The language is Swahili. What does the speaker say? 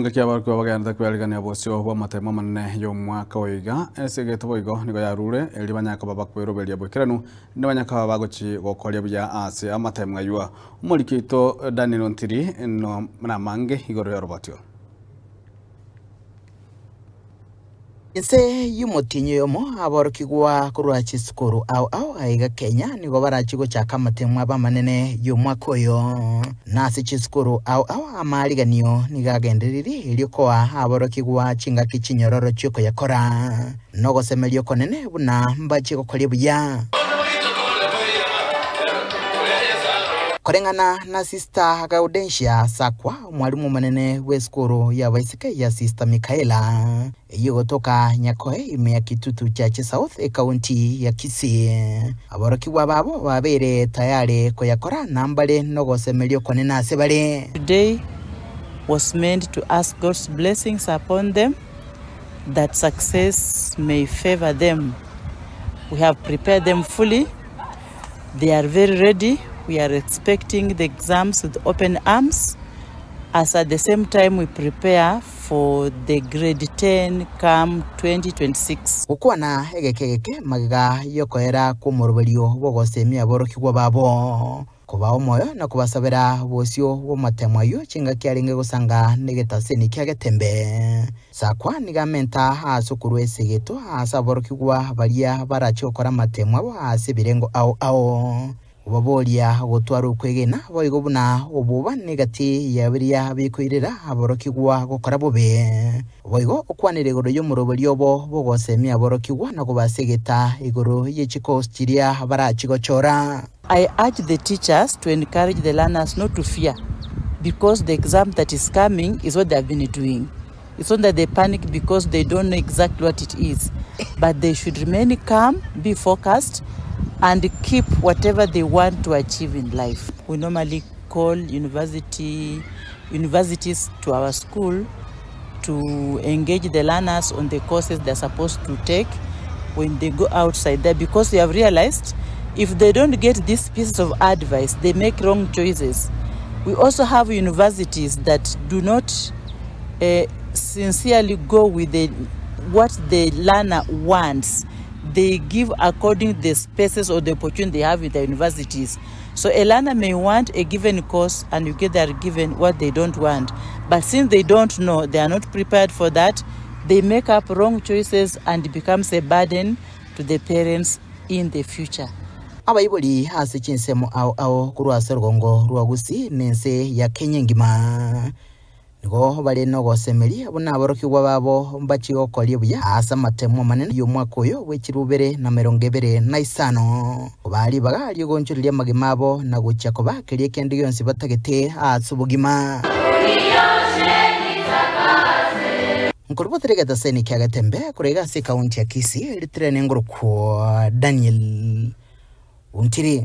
Ngakia barko bagenda kwelgania bosio bwa matemo manene yo mwaka oiga esegete boigo nigo yarure eli banyaka babakweroberia bwekiranu ni banyaka bagochi gokoria bya ase amatemo ayua umulikito Daniel Ntiri no na mange igoro yorobatio Ese yumotinyo yomo aborokigwa kurwa chiskuru au aiga Kenya nigo barachigo chaka matemwa bamanene yo mwaka oyo nasi chiskuru au amaliganio nigagenderiri ilikoa aborokigwa chinga kichinyororo chiko yakora nogo semelio konene buna mbachi gokolia buya Korengana na Sister Gaudensia Sakwa mwalimu manene weskuru ya waisike ya Sister Mikaela yogotoka Nyakoe imea Kitutu Chache South County ya Kisii aborokiwa babo babere tayari koyakora nambale nogo semelio konena sebale. Today was meant to ask God's blessings upon them, that success may favor them. We have prepared them fully. They are very ready. We are expecting the exams with open arms, as at the same time we prepare for the grade 10 CAM 2026. Ukwana egekegeke magiga yokoera kumoroberio bogosemia borokigwa babo kuba omoyo na kubasabira bosio bo matemo ayo chinga kiaringe gusanga negetaseni kyagetembe Sakwa nigamenta asukuru esegeto asaborokigwa baria barachokora matemo abo asibirengo au Wabolia gotwaru kwegena boigo buna obuba negati yabiria bikoirera aborokigwa gokora bobe boigo okwanire goro yo murobori obo bogosemia aborokigwa na kubasegeta igoro yechiko chiria barachigochora. I urge the teachers to encourage the learners not to fear, because the exam that is coming is what they have been doing. It's not that they panic because they don't know exactly what it is, but they should remain calm, be focused, and keep whatever they want to achieve in life. We normally call universities to our school to engage the learners on the courses they're supposed to take when they go outside there, because we have realized if they don't get these pieces of advice, they make wrong choices. We also have universities that do not sincerely go with what the learner wants. They give according to the spaces or the opportunity they have in the universities. So a learner may want a given course and you get they are given what they don't want. But since they don't know, they are not prepared for that, they make up wrong choices and it becomes a burden to the parents in the future. Abayiboli hasi chinsemo au kurwa sergongo ruagusi nense ya Kenya ngima. Nigo bali nogo semeli abuna aborokigwa babo mbachi okolie buya asa matemo manene yo mwaka oyo wechirubere na 25 bali bagali gonchuriria magimabo na guchako bakelie kendi yonsi batagete asubugima Nkuruboterega taseni kyagatembe kurega se county ya Kisii litrene ngoro kwa Daniel Ntiri.